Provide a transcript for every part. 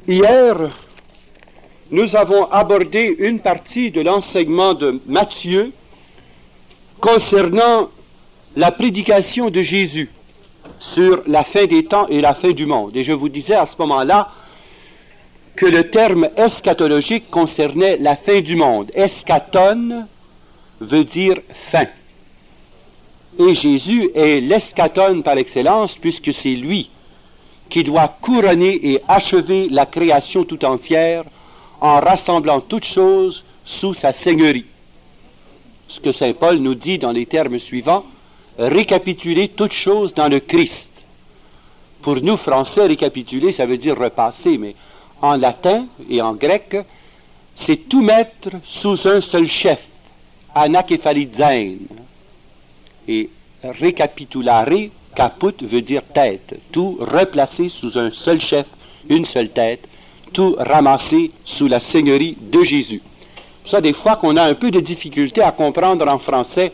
Hier, nous avons abordé une partie de l'enseignement de Matthieu concernant la prédication de Jésus sur la fin des temps et la fin du monde. Et je vous disais à ce moment-là que le terme eschatologique concernait la fin du monde. Eschaton veut dire fin. Et Jésus est l'eschaton par excellence, puisque c'est lui qui doit couronner et achever la création tout entière en rassemblant toutes choses sous sa seigneurie. Ce que saint Paul nous dit dans les termes suivants, récapituler toutes choses dans le Christ. Pour nous, Français, récapituler, ça veut dire repasser, mais en latin et en grec, c'est tout mettre sous un seul chef, anakephalizein. Et récapitulare, caput veut dire tête, tout replacer sous un seul chef, une seule tête, tout ramasser sous la seigneurie de Jésus. Ça, des fois qu'on a un peu de difficulté à comprendre en français,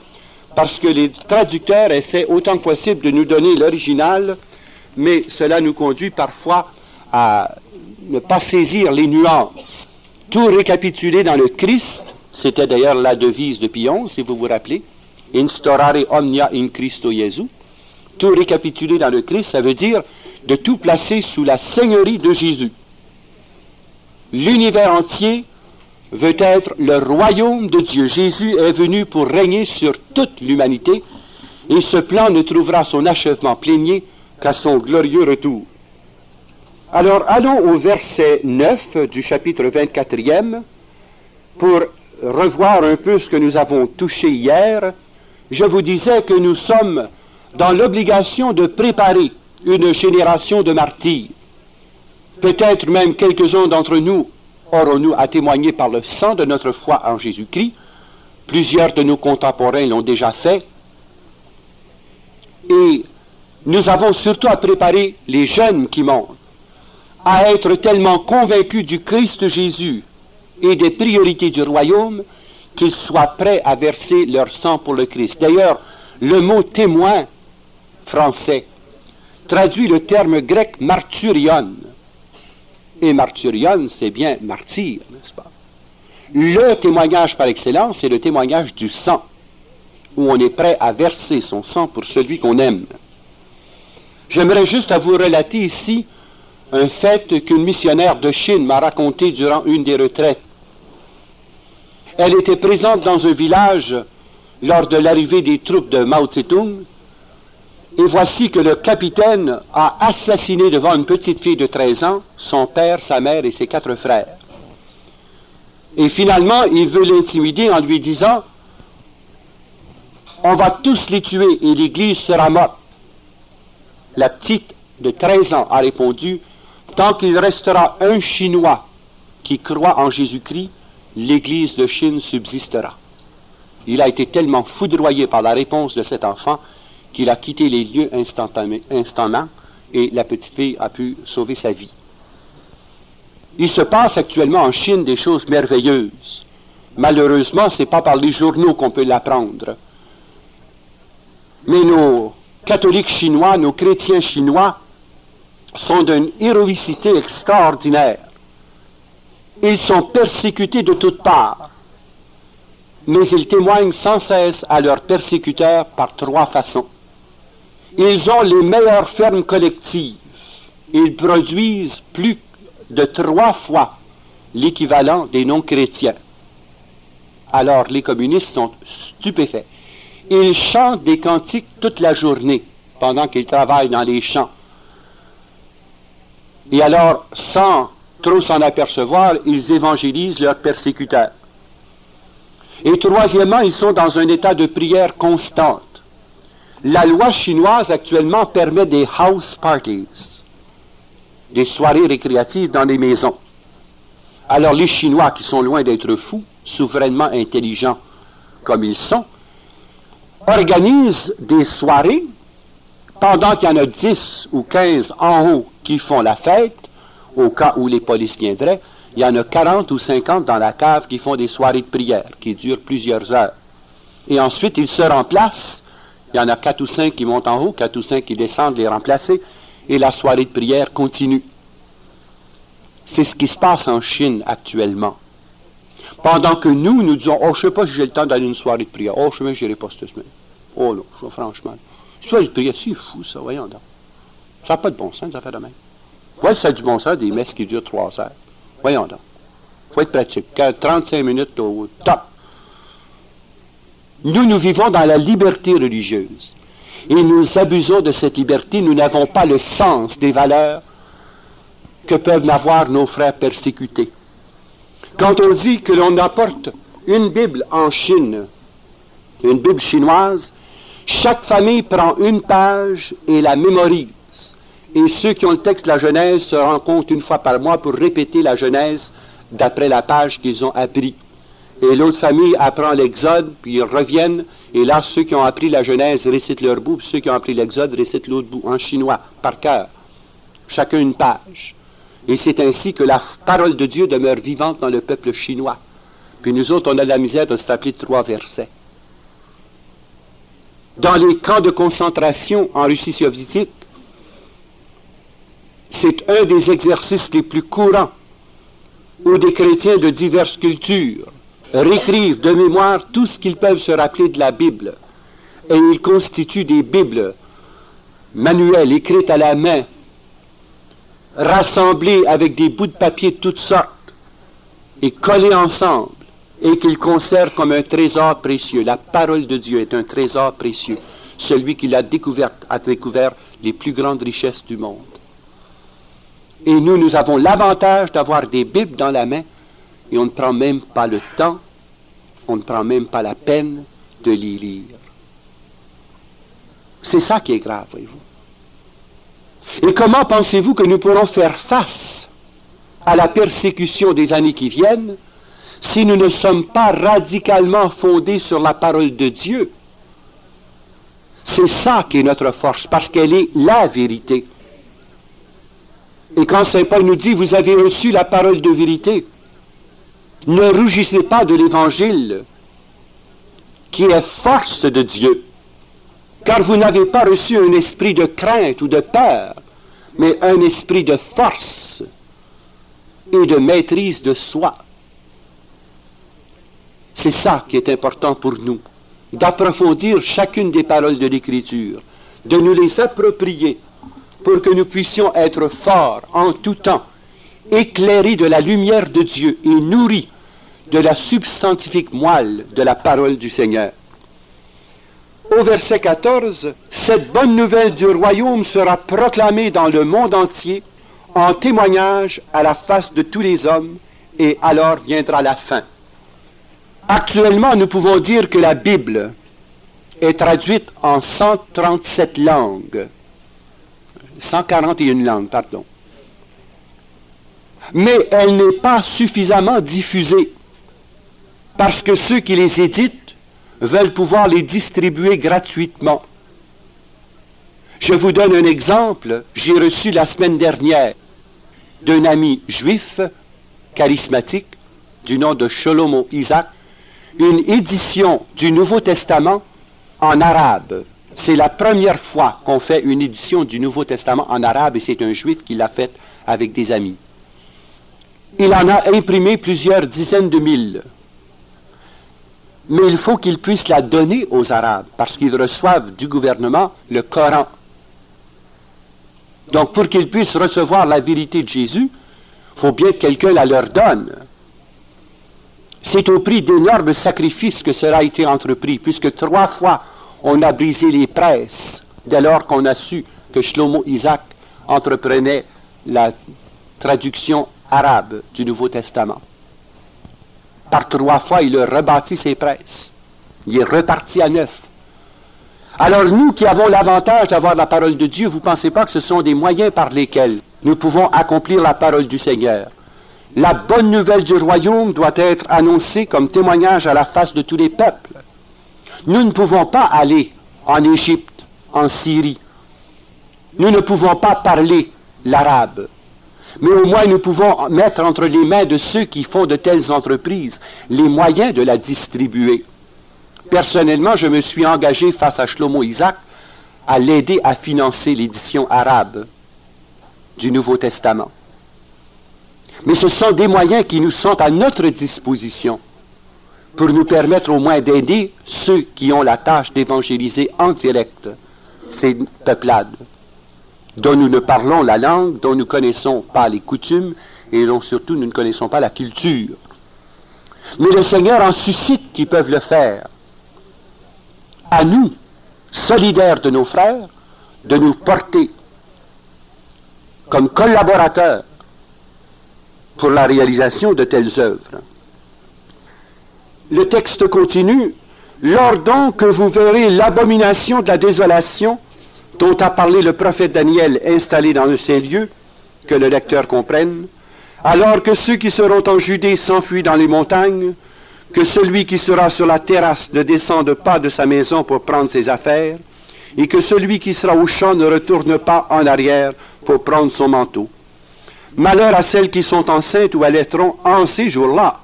parce que les traducteurs essaient autant que possible de nous donner l'original, mais cela nous conduit parfois à ne pas saisir les nuances. Tout récapituler dans le Christ, c'était d'ailleurs la devise de Pie XI, si vous vous rappelez, instaurare omnia in Christo Jesu. Tout récapituler dans le Christ, ça veut dire de tout placer sous la seigneurie de Jésus. L'univers entier veut être le royaume de Dieu. Jésus est venu pour régner sur toute l'humanité, et ce plan ne trouvera son achèvement plénier qu'à son glorieux retour. Alors, allons au verset 9 du chapitre 24e pour revoir un peu ce que nous avons touché hier. Je vous disais que nous sommes dans l'obligation de préparer une génération de martyrs. Peut-être même quelques-uns d'entre nous aurons-nous à témoigner par le sang de notre foi en Jésus-Christ. Plusieurs de nos contemporains l'ont déjà fait. Et nous avons surtout à préparer les jeunes qui montent à être tellement convaincus du Christ Jésus et des priorités du royaume qu'ils soient prêts à verser leur sang pour le Christ. D'ailleurs, le mot témoin français traduit le terme grec martyrion. Et martyrion, c'est bien martyr, n'est-ce pas? Le témoignage par excellence, c'est le témoignage du sang, où on est prêt à verser son sang pour celui qu'on aime. J'aimerais juste à vous relater ici un fait qu'une missionnaire de Chine m'a raconté durant une des retraites. Elle était présente dans un village lors de l'arrivée des troupes de Mao Tse-tung, et voici que le capitaine a assassiné devant une petite fille de 13 ans son père, sa mère et ses 4 frères. Et finalement, il veut l'intimider en lui disant « On va tous les tuer et l'Église sera morte. » La petite de 13 ans a répondu « Tant qu'il restera un Chinois qui croit en Jésus-Christ, l'Église de Chine subsistera. » Il a été tellement foudroyé par la réponse de cet enfant qu'il a quitté les lieux instantanément et la petite fille a pu sauver sa vie. Il se passe actuellement en Chine des choses merveilleuses. Malheureusement, ce n'est pas par les journaux qu'on peut l'apprendre. Mais nos catholiques chinois, nos chrétiens chinois sont d'une héroïcité extraordinaire. Ils sont persécutés de toutes parts, mais ils témoignent sans cesse à leurs persécuteurs par 3 façons. Ils ont les meilleures fermes collectives. Ils produisent plus de 3 fois l'équivalent des non-chrétiens. Alors les communistes sont stupéfaits. Ils chantent des cantiques toute la journée pendant qu'ils travaillent dans les champs. Et alors, sans trop s'en apercevoir, ils évangélisent leurs persécuteurs. Et troisièmement, ils sont dans un état de prière constante. La loi chinoise actuellement permet des house parties, des soirées récréatives dans les maisons. Alors les Chinois, qui sont loin d'être fous, souverainement intelligents comme ils sont, organisent des soirées pendant qu'il y en a 10 ou 15 en haut qui font la fête, au cas où les polices viendraient. Il y en a 40 ou 50 dans la cave qui font des soirées de prière, qui durent plusieurs heures. Et ensuite, ils se remplacent. Il y en a 4 ou 5 qui montent en haut, 4 ou 5 qui descendent les remplacer, et la soirée de prière continue. C'est ce qui se passe en Chine actuellement. Pendant que nous disons, oh, je ne sais pas si j'ai le temps d'aller à une soirée de prière. Oh, je ne j'irai pas cette semaine. Oh non, franchement. Une soirée de prière, c'est fou ça, voyons donc. Ça n'a pas de bon sens, ça fait de même. Voilà, ça a du bon sens, des messes qui durent 3 heures. Voyons donc. Il faut être pratique. 35 minutes au top. Nous vivons dans la liberté religieuse. Et nous abusons de cette liberté. Nous n'avons pas le sens des valeurs que peuvent avoir nos frères persécutés. Quand on dit que l'on apporte une Bible en Chine, une Bible chinoise, chaque famille prend une page et la mémorise. Et ceux qui ont le texte de la Genèse se rencontrent une fois par mois pour répéter la Genèse d'après la page qu'ils ont appris. Et l'autre famille apprend l'Exode, puis ils reviennent, et là, ceux qui ont appris la Genèse récitent leur bout, puis ceux qui ont appris l'Exode récitent l'autre bout, en chinois, par cœur. Chacun une page. Et c'est ainsi que la parole de Dieu demeure vivante dans le peuple chinois. Puis nous autres, on a de la misère de se rappeler 3 versets. Dans les camps de concentration en Russie soviétique, c'est un des exercices les plus courants où des chrétiens de diverses cultures réécrivent de mémoire tout ce qu'ils peuvent se rappeler de la Bible. Et ils constituent des Bibles manuelles, écrites à la main, rassemblées avec des bouts de papier de toutes sortes et collées ensemble, et qu'ils conservent comme un trésor précieux. La parole de Dieu est un trésor précieux. Celui qui l'a découverte a découvert les plus grandes richesses du monde. Et nous avons l'avantage d'avoir des Bibles dans la main, et on ne prend même pas le temps, on ne prend même pas la peine de les lire. C'est ça qui est grave, voyez-vous. Et comment pensez-vous que nous pourrons faire face à la persécution des années qui viennent si nous ne sommes pas radicalement fondés sur la parole de Dieu? C'est ça qui est notre force, parce qu'elle est la vérité. Et quand Saint Paul nous dit, vous avez reçu la parole de vérité, ne rougissez pas de l'Évangile, qui est force de Dieu, car vous n'avez pas reçu un esprit de crainte ou de peur, mais un esprit de force et de maîtrise de soi. C'est ça qui est important pour nous, d'approfondir chacune des paroles de l'Écriture, de nous les approprier, pour que nous puissions être forts en tout temps, éclairés de la lumière de Dieu et nourris de la substantifique moelle de la parole du Seigneur. Au verset 14, cette bonne nouvelle du royaume sera proclamée dans le monde entier en témoignage à la face de tous les hommes, et alors viendra la fin. Actuellement, nous pouvons dire que la Bible est traduite en 137 langues. 141 langues, pardon. Mais elle n'est pas suffisamment diffusée, parce que ceux qui les éditent veulent pouvoir les distribuer gratuitement. Je vous donne un exemple. J'ai reçu la semaine dernière d'un ami juif charismatique du nom de Shlomo Isaac une édition du Nouveau Testament en arabe. C'est la première fois qu'on fait une édition du Nouveau Testament en arabe, et c'est un juif qui l'a faite avec des amis. Il en a imprimé plusieurs dizaines de mille. Mais il faut qu'il puisse la donner aux Arabes, parce qu'ils reçoivent du gouvernement le Coran. Donc, pour qu'ils puissent recevoir la vérité de Jésus, il faut bien que quelqu'un la leur donne. C'est au prix d'énormes sacrifices que cela a été entrepris, puisque 3 fois on a brisé les presses, dès lors qu'on a su que Shlomo Isaac entreprenait la traduction arabe du Nouveau Testament. Par 3 fois, il a rebâti ses presses. Il est reparti à neuf. Alors nous qui avons l'avantage d'avoir la parole de Dieu, vous ne pensez pas que ce sont des moyens par lesquels nous pouvons accomplir la parole du Seigneur? La bonne nouvelle du royaume doit être annoncée comme témoignage à la face de tous les peuples. Nous ne pouvons pas aller en Égypte, en Syrie. Nous ne pouvons pas parler l'arabe. Mais au moins nous pouvons mettre entre les mains de ceux qui font de telles entreprises les moyens de la distribuer. Personnellement, je me suis engagé face à Shlomo Isaac à l'aider à financer l'édition arabe du Nouveau Testament. Mais ce sont des moyens qui nous sont à notre disposition pour nous permettre au moins d'aider ceux qui ont la tâche d'évangéliser en direct ces peuplades, dont nous ne parlons la langue, dont nous ne connaissons pas les coutumes et dont surtout nous ne connaissons pas la culture. Mais le Seigneur en suscite qui peuvent le faire. À nous, solidaires de nos frères, de nous porter comme collaborateurs pour la réalisation de telles œuvres. Le texte continue. « Lors donc que vous verrez l'abomination de la désolation dont a parlé le prophète Daniel installé dans le Saint-Lieu, que le lecteur comprenne, alors que ceux qui seront en Judée s'enfuient dans les montagnes, que celui qui sera sur la terrasse ne descende pas de sa maison pour prendre ses affaires, et que celui qui sera au champ ne retourne pas en arrière pour prendre son manteau. Malheur à celles qui sont enceintes ou allaiteront en ces jours-là.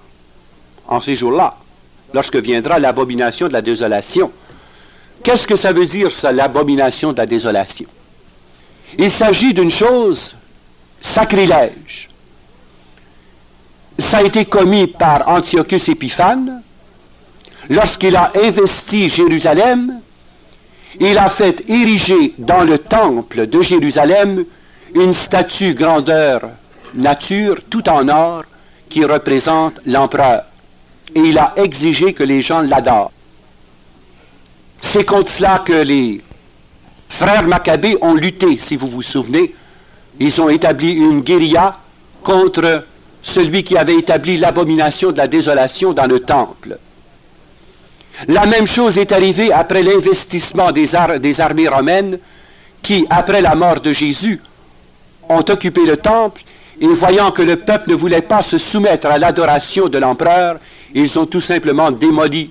En ces jours-là, lorsque viendra l'abomination de la désolation. Qu'est-ce que ça veut dire, ça, l'abomination de la désolation? Il s'agit d'une chose sacrilège. Ça a été commis par Antiochus Épiphane. Lorsqu'il a investi Jérusalem, il a fait ériger dans le temple de Jérusalem une statue grandeur nature, tout en or, qui représente l'empereur. Et il a exigé que les gens l'adorent. C'est contre cela que les frères Maccabées ont lutté, si vous vous souvenez. Ils ont établi une guérilla contre celui qui avait établi l'abomination de la désolation dans le temple. La même chose est arrivée après l'investissement des armées romaines qui, après la mort de Jésus, ont occupé le temple et voyant que le peuple ne voulait pas se soumettre à l'adoration de l'empereur, ils ont tout simplement démoli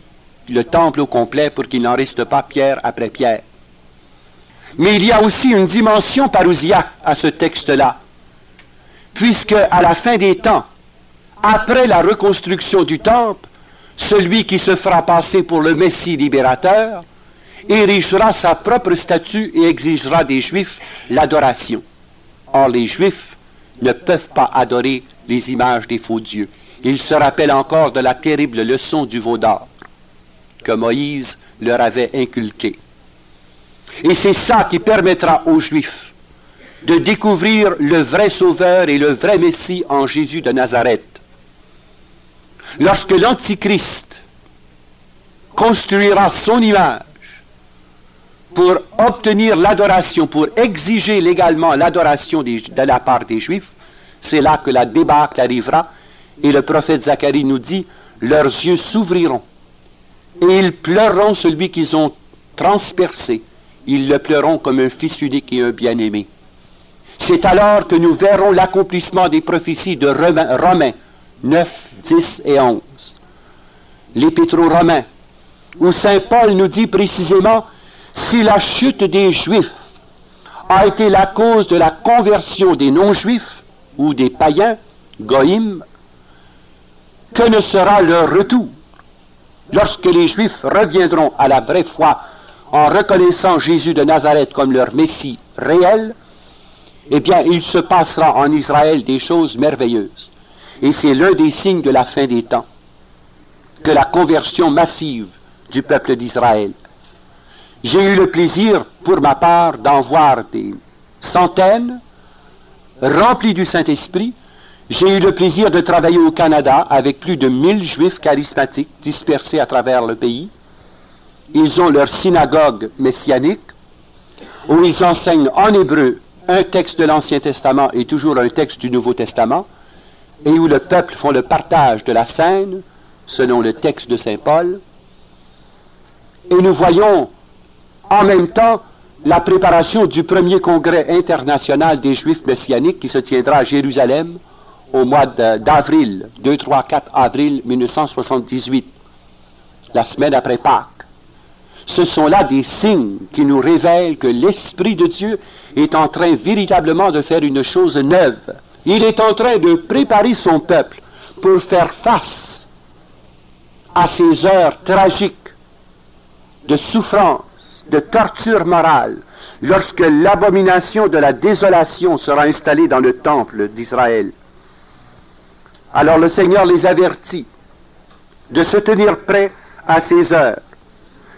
le temple au complet pour qu'il n'en reste pas pierre après pierre. Mais il y a aussi une dimension parousiaque à ce texte-là, puisque à la fin des temps, après la reconstruction du temple, celui qui se fera passer pour le Messie libérateur érigera sa propre statue et exigera des Juifs l'adoration. Or, les Juifs ne peuvent pas adorer les images des faux dieux. Ils se rappellent encore de la terrible leçon du veau d'or que Moïse leur avait inculquée. Et c'est ça qui permettra aux Juifs de découvrir le vrai Sauveur et le vrai Messie en Jésus de Nazareth. Lorsque l'Antichrist construira son image pour obtenir l'adoration, pour exiger légalement l'adoration de la part des Juifs, c'est là que la débâcle arrivera. Et le prophète Zacharie nous dit, leurs yeux s'ouvriront et ils pleureront celui qu'ils ont transpercé. Ils le pleureront comme un fils unique et un bien-aimé. C'est alors que nous verrons l'accomplissement des prophéties de Romains 9, 10 et 11. L'Épître aux Romains, où saint Paul nous dit précisément, si la chute des Juifs a été la cause de la conversion des non-Juifs ou des païens, goïm, que ne sera leur retour lorsque les Juifs reviendront à la vraie foi en reconnaissant Jésus de Nazareth comme leur Messie réel? Eh bien, il se passera en Israël des choses merveilleuses. Et c'est l'un des signes de la fin des temps, que la conversion massive du peuple d'Israël. J'ai eu le plaisir, pour ma part, d'en voir des centaines remplis du Saint-Esprit. J'ai eu le plaisir de travailler au Canada avec plus de 1000 Juifs charismatiques dispersés à travers le pays. Ils ont leur synagogue messianique où ils enseignent en hébreu un texte de l'Ancien Testament et toujours un texte du Nouveau Testament, et où le peuple font le partage de la scène selon le texte de saint Paul. Et nous voyons en même temps la préparation du premier congrès international des Juifs messianiques qui se tiendra à Jérusalem au mois d'avril, 2, 3, 4 avril 1978, la semaine après Pâques. Ce sont là des signes qui nous révèlent que l'Esprit de Dieu est en train véritablement de faire une chose neuve. Il est en train de préparer son peuple pour faire face à ces heures tragiques de souffrance, de torture morale, lorsque l'abomination de la désolation sera installée dans le temple d'Israël. Alors le Seigneur les avertit de se tenir prêts à ces heures,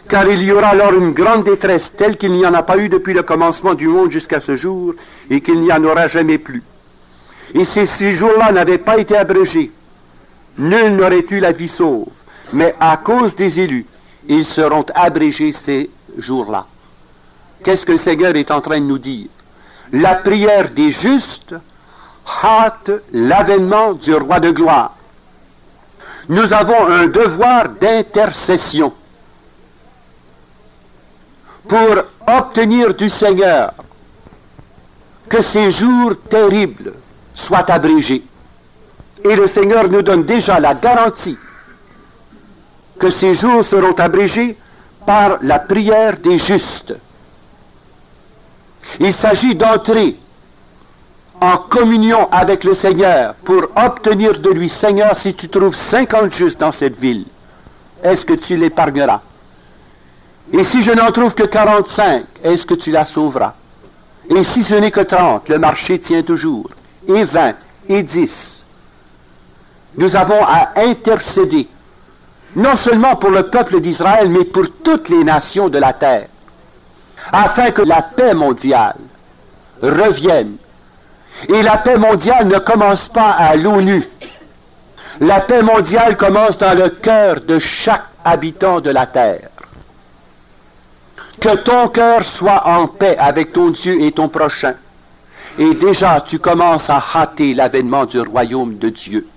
car il y aura alors une grande détresse telle qu'il n'y en a pas eu depuis le commencement du monde jusqu'à ce jour, et qu'il n'y en aura jamais plus. Et si ces jours-là n'avaient pas été abrégés, nul n'aurait eu la vie sauve, mais à cause des élus, ils seront abrégés ces jours-là. Qu'est-ce que le Seigneur est en train de nous dire? La prière des justes hâte l'avènement du roi de gloire. Nous avons un devoir d'intercession pour obtenir du Seigneur que ces jours terribles soient abrégés. Et le Seigneur nous donne déjà la garantie que ces jours seront abrégés par la prière des justes. Il s'agit d'entrer en communion avec le Seigneur pour obtenir de lui, Seigneur, si tu trouves 50 justes dans cette ville, est-ce que tu l'épargneras? Et si je n'en trouve que 45, est-ce que tu la sauveras? Et si ce n'est que 30, le marché tient toujours. Et 20, et 10. Nous avons à intercéder, non seulement pour le peuple d'Israël, mais pour toutes les nations de la terre, afin que la paix mondiale revienne. Et la paix mondiale ne commence pas à l'ONU. La paix mondiale commence dans le cœur de chaque habitant de la terre. Que ton cœur soit en paix avec ton Dieu et ton prochain. Et déjà, tu commences à hâter l'avènement du royaume de Dieu.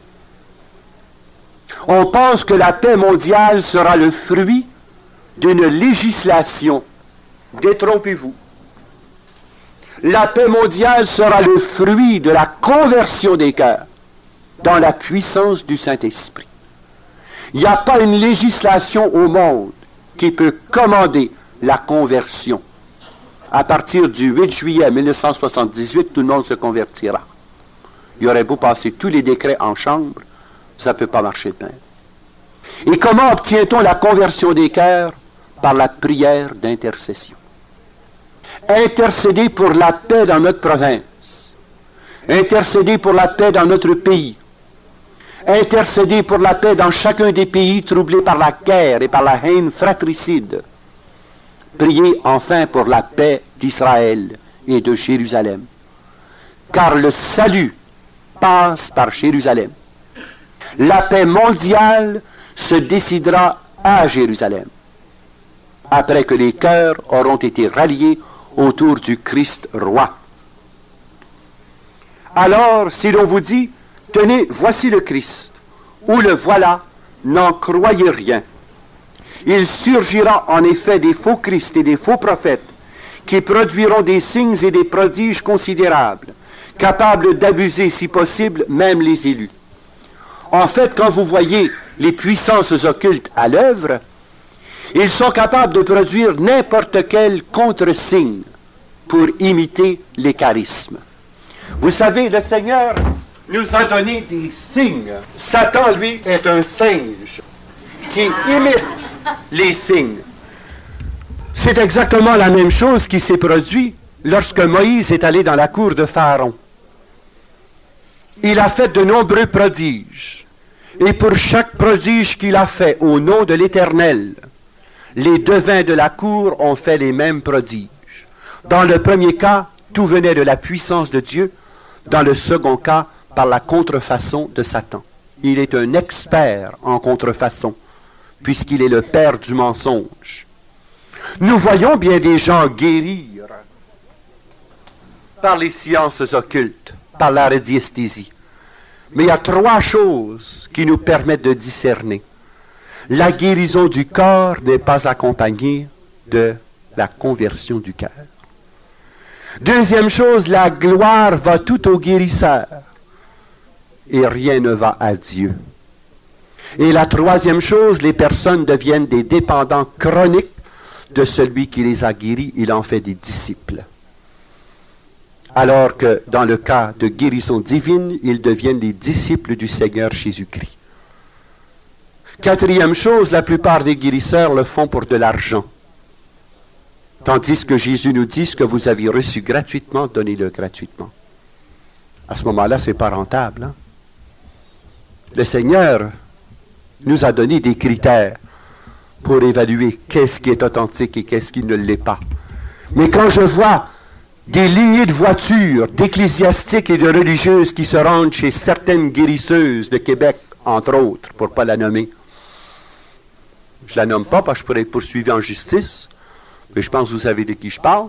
On pense que la paix mondiale sera le fruit d'une législation. Détrompez-vous. La paix mondiale sera le fruit de la conversion des cœurs dans la puissance du Saint-Esprit. Il n'y a pas une législation au monde qui peut commander la conversion. À partir du 8 juillet 1978, tout le monde se convertira. Il aurait beau passer tous les décrets en chambre, ça ne peut pas marcher de même. Et comment obtient-on la conversion des cœurs? Par la prière d'intercession. Intercéder pour la paix dans notre province. Intercéder pour la paix dans notre pays. Intercéder pour la paix dans chacun des pays troublés par la guerre et par la haine fratricide. Priez enfin pour la paix d'Israël et de Jérusalem. Car le salut passe par Jérusalem. La paix mondiale se décidera à Jérusalem, après que les cœurs auront été ralliés autour du Christ roi. Alors, si l'on vous dit, tenez, voici le Christ, ou le voilà, n'en croyez rien. Il surgira en effet des faux Christ et des faux prophètes qui produiront des signes et des prodiges considérables, capables d'abuser, si possible, même les élus. En fait, quand vous voyez les puissances occultes à l'œuvre, ils sont capables de produire n'importe quel contre-signe pour imiter les charismes. Vous savez, le Seigneur nous a donné des signes. Satan, lui, est un singe qui imite les signes. C'est exactement la même chose qui s'est produite lorsque Moïse est allé dans la cour de Pharaon. Il a fait de nombreux prodiges. Et pour chaque prodige qu'il a fait au nom de l'Éternel, les devins de la cour ont fait les mêmes prodiges. Dans le premier cas, tout venait de la puissance de Dieu. Dans le second cas, par la contrefaçon de Satan. Il est un expert en contrefaçon, puisqu'il est le père du mensonge. Nous voyons bien des gens guérir par les sciences occultes, par la radiesthésie. Mais il y a trois choses qui nous permettent de discerner. La guérison du corps n'est pas accompagnée de la conversion du cœur. Deuxième chose, la gloire va tout au guérisseur et rien ne va à Dieu. Et la troisième chose, les personnes deviennent des dépendants chroniques de celui qui les a guéris. Il en fait des disciples. Alors que dans le cas de guérison divine, ils deviennent des disciples du Seigneur Jésus-Christ. Quatrième chose, la plupart des guérisseurs le font pour de l'argent. Tandis que Jésus nous dit, ce que vous avez reçu gratuitement, donnez-le gratuitement. À ce moment-là, ce n'est pas rentable. Hein? Le Seigneur nous a donné des critères pour évaluer qu'est-ce qui est authentique et qu'est-ce qui ne l'est pas. Mais quand je vois des lignées de voitures, d'ecclésiastiques et de religieuses qui se rendent chez certaines guérisseuses de Québec, entre autres, pour ne pas la nommer, je la nomme pas parce que je pourrais être poursuivi en justice, mais je pense que vous savez de qui je parle,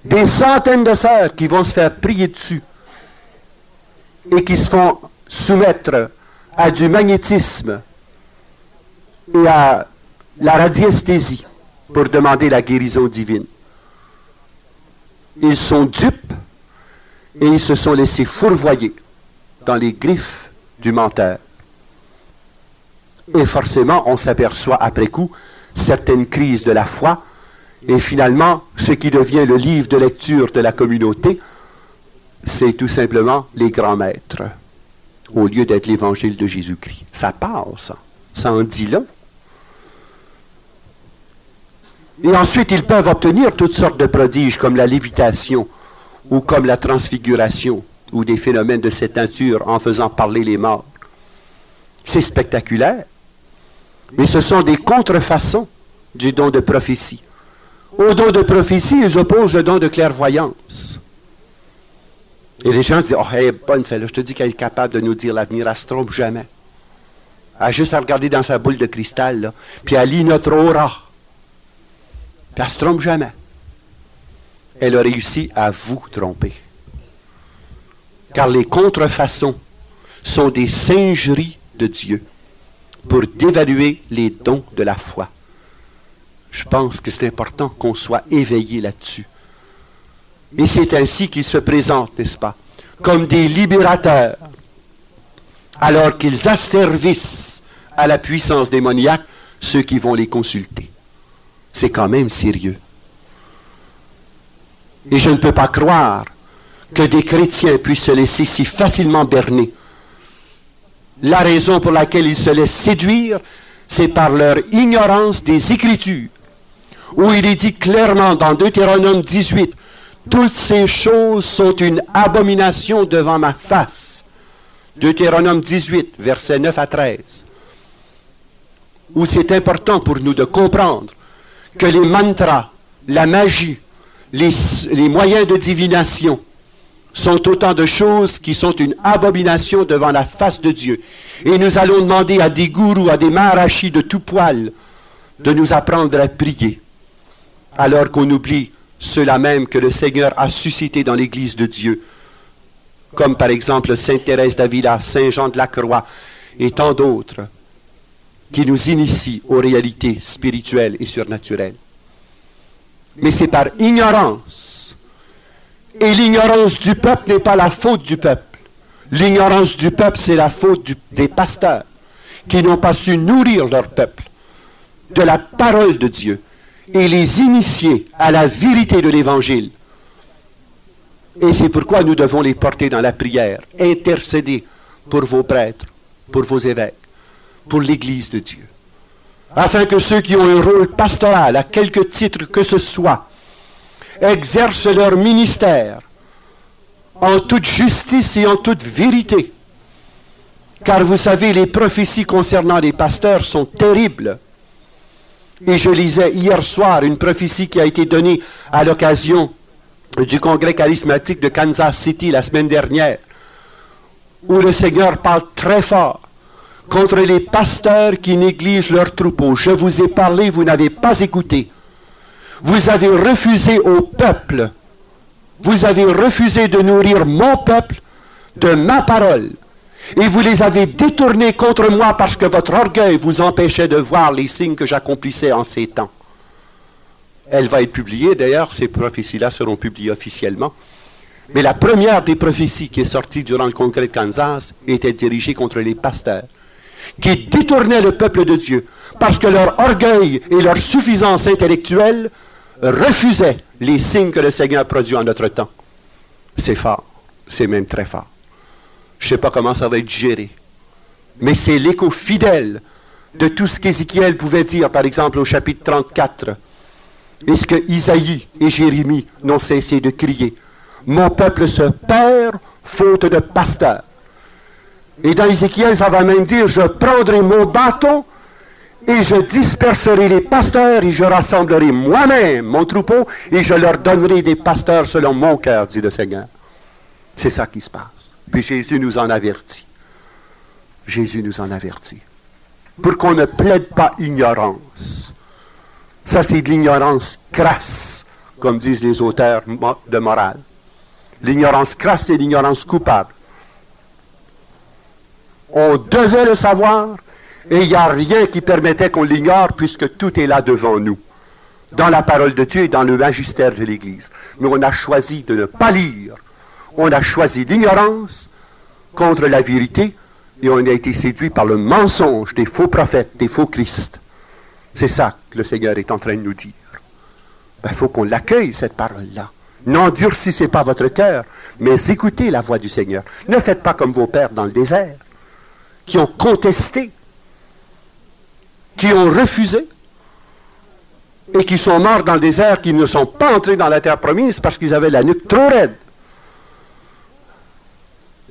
des centaines de sœurs qui vont se faire prier dessus et qui se font soumettre à du magnétisme et à la radiesthésie pour demander la guérison divine. Ils sont dupes et ils se sont laissés fourvoyer dans les griffes du menteur. Et forcément, on s'aperçoit après coup certaines crises de la foi et finalement, ce qui devient le livre de lecture de la communauté, c'est tout simplement les grands maîtres, au lieu d'être l'évangile de Jésus-Christ. Ça parle, ça. Ça en dit long. Et ensuite, ils peuvent obtenir toutes sortes de prodiges, comme la lévitation, ou comme la transfiguration, ou des phénomènes de cette nature en faisant parler les morts. C'est spectaculaire, mais ce sont des contrefaçons du don de prophétie. Au don de prophétie, ils opposent le don de clairvoyance. Et les gens disent, « Oh, elle est bonne celle-là, je te dis qu'elle est capable de nous dire l'avenir, elle ne se trompe jamais. Elle a juste à regarder dans sa boule de cristal, là, puis elle lit notre aura. Puis elle ne se trompe jamais. » Elle a réussi à vous tromper. Car les contrefaçons sont des singeries de Dieu pour dévaluer les dons de la foi. Je pense que c'est important qu'on soit éveillé là-dessus. Et c'est ainsi qu'ils se présentent, n'est-ce pas, comme des libérateurs, alors qu'ils asservissent à la puissance démoniaque ceux qui vont les consulter. C'est quand même sérieux. Et je ne peux pas croire que des chrétiens puissent se laisser si facilement berner. La raison pour laquelle ils se laissent séduire, c'est par leur ignorance des Écritures, où il est dit clairement dans Deutéronome 18, « Toutes ces choses sont une abomination devant ma face. » Deutéronome 18, versets 9 à 13. Où c'est important pour nous de comprendre que les mantras, la magie, les moyens de divination sont autant de choses qui sont une abomination devant la face de Dieu. Et nous allons demander à des gourous, à des maharashis de tout poil, de nous apprendre à prier, alors qu'on oublie ceux-là même que le Seigneur a suscités dans l'Église de Dieu, comme par exemple Sainte Thérèse d'Avila, Saint Jean de la Croix et tant d'autres, qui nous initient aux réalités spirituelles et surnaturelles. Mais c'est par ignorance. Et l'ignorance du peuple n'est pas la faute du peuple. L'ignorance du peuple, c'est la faute des pasteurs qui n'ont pas su nourrir leur peuple de la parole de Dieu et les initier à la vérité de l'Évangile. Et c'est pourquoi nous devons les porter dans la prière, intercéder pour vos prêtres, pour vos évêques, pour l'Église de Dieu, afin que ceux qui ont un rôle pastoral, à quelque titre que ce soit, exercent leur ministère en toute justice et en toute vérité. Car vous savez, les prophéties concernant les pasteurs sont terribles. Et je lisais hier soir une prophétie qui a été donnée à l'occasion du congrès charismatique de Kansas City la semaine dernière, où le Seigneur parle très fort contre les pasteurs qui négligent leurs troupeaux. Je vous ai parlé, vous n'avez pas écouté. Vous avez refusé au peuple, vous avez refusé de nourrir mon peuple de ma parole. Et vous les avez détournés contre moi parce que votre orgueil vous empêchait de voir les signes que j'accomplissais en ces temps. Elle va être publiée, d'ailleurs, ces prophéties-là seront publiées officiellement. Mais la première des prophéties qui est sortie durant le congrès de Kansas était dirigée contre les pasteurs, qui détournaient le peuple de Dieu parce que leur orgueil et leur suffisance intellectuelle refusaient les signes que le Seigneur produit en notre temps. C'est fort, c'est même très fort. Je ne sais pas comment ça va être géré, mais c'est l'écho fidèle de tout ce qu'Ézéchiel pouvait dire, par exemple au chapitre 34, et ce que Isaïe et Jérémie n'ont cessé de crier. Mon peuple se perd faute de pasteurs. Et dans Ézéchiel, ça va même dire, je prendrai mon bâton et je disperserai les pasteurs et je rassemblerai moi-même mon troupeau et je leur donnerai des pasteurs selon mon cœur, dit le Seigneur. C'est ça qui se passe. Puis Jésus nous en avertit. Jésus nous en avertit. Pour qu'on ne plaide pas ignorance. Ça, c'est de l'ignorance crasse, comme disent les auteurs de morale. L'ignorance crasse, c'est l'ignorance coupable. On devait le savoir, et il n'y a rien qui permettait qu'on l'ignore, puisque tout est là devant nous, dans la parole de Dieu et dans le magistère de l'Église. Mais on a choisi de ne pas lire. On a choisi l'ignorance contre la vérité, et on a été séduit par le mensonge des faux prophètes, des faux Christ. C'est ça que le Seigneur est en train de nous dire. Il faut qu'on l'accueille, cette parole-là. N'endurcissez pas votre cœur, mais écoutez la voix du Seigneur. Ne faites pas comme vos pères dans le désert, qui ont contesté, qui ont refusé, et qui sont morts dans le désert, qui ne sont pas entrés dans la terre promise parce qu'ils avaient la nuque trop raide.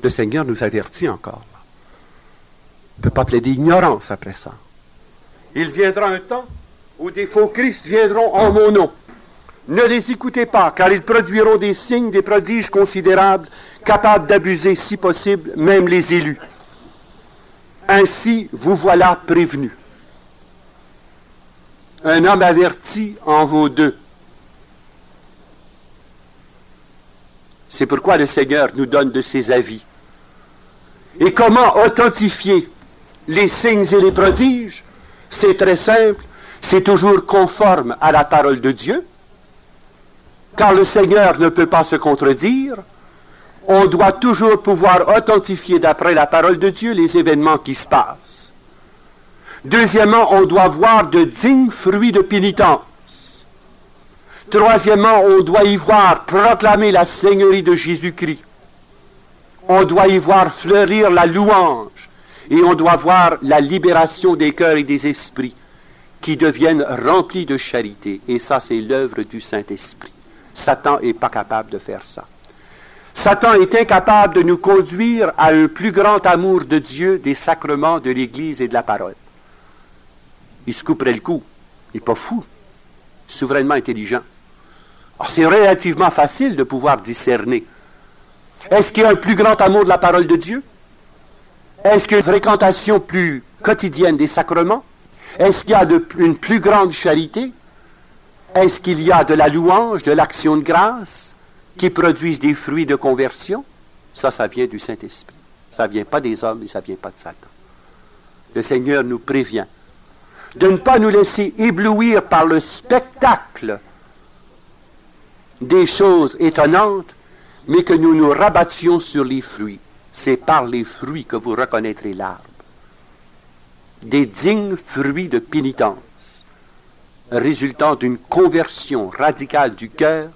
Le Seigneur nous avertit encore. On ne peut pas plaider ignorance après ça. Il viendra un temps où des faux Christ viendront en mon nom. Ne les écoutez pas, car ils produiront des signes, des prodiges considérables, capables d'abuser, si possible, même les élus. Ainsi, vous voilà prévenus. Un homme averti en vaut deux. C'est pourquoi le Seigneur nous donne de ses avis. Et comment authentifier les signes et les prodiges? C'est très simple, c'est toujours conforme à la parole de Dieu, car le Seigneur ne peut pas se contredire. On doit toujours pouvoir authentifier d'après la parole de Dieu les événements qui se passent. Deuxièmement, on doit voir de dignes fruits de pénitence. Troisièmement, on doit y voir proclamer la Seigneurie de Jésus-Christ. On doit y voir fleurir la louange. Et on doit voir la libération des cœurs et des esprits qui deviennent remplis de charité. Et ça, c'est l'œuvre du Saint-Esprit. Satan n'est pas capable de faire ça. Satan est incapable de nous conduire à un plus grand amour de Dieu, des sacrements, de l'Église et de la parole. Il se couperait le cou. Il n'est pas fou. Souverainement intelligent. Alors, c'est relativement facile de pouvoir discerner. Est-ce qu'il y a un plus grand amour de la parole de Dieu? Est-ce qu'il y a une fréquentation plus quotidienne des sacrements? Est-ce qu'il y a une plus grande charité? Est-ce qu'il y a de la louange, de l'action de grâce qui produisent des fruits de conversion? Ça vient du Saint-Esprit. Ça ne vient pas des hommes et ça ne vient pas de Satan. Le Seigneur nous prévient de ne pas nous laisser éblouir par le spectacle des choses étonnantes, mais que nous nous rabattions sur les fruits. C'est par les fruits que vous reconnaîtrez l'arbre. Des dignes fruits de pénitence, résultant d'une conversion radicale du cœur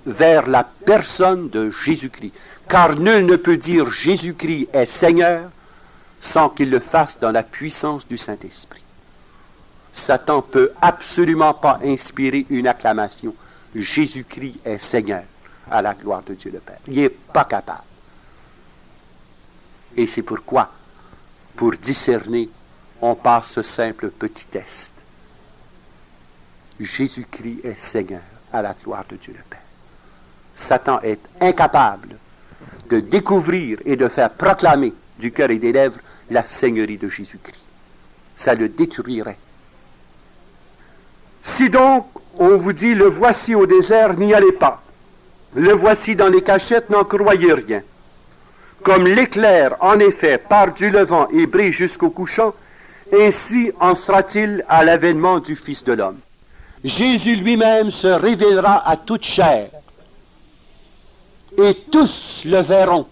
vers la personne de Jésus-Christ. Car nul ne peut dire Jésus-Christ est Seigneur sans qu'il le fasse dans la puissance du Saint-Esprit. Satan ne peut absolument pas inspirer une acclamation. Jésus-Christ est Seigneur à la gloire de Dieu le Père. Il n'est pas capable. Et c'est pourquoi, pour discerner, on passe ce simple petit test. Jésus-Christ est Seigneur à la gloire de Dieu le Père. Satan est incapable de découvrir et de faire proclamer du cœur et des lèvres la Seigneurie de Jésus-Christ. Ça le détruirait. Si donc on vous dit, le voici au désert, n'y allez pas. Le voici dans les cachettes, n'en croyez rien. Comme l'éclair, en effet, part du levant et brille jusqu'au couchant, ainsi en sera-t-il à l'avènement du Fils de l'homme. Jésus lui-même se révélera à toute chair, et tous le verront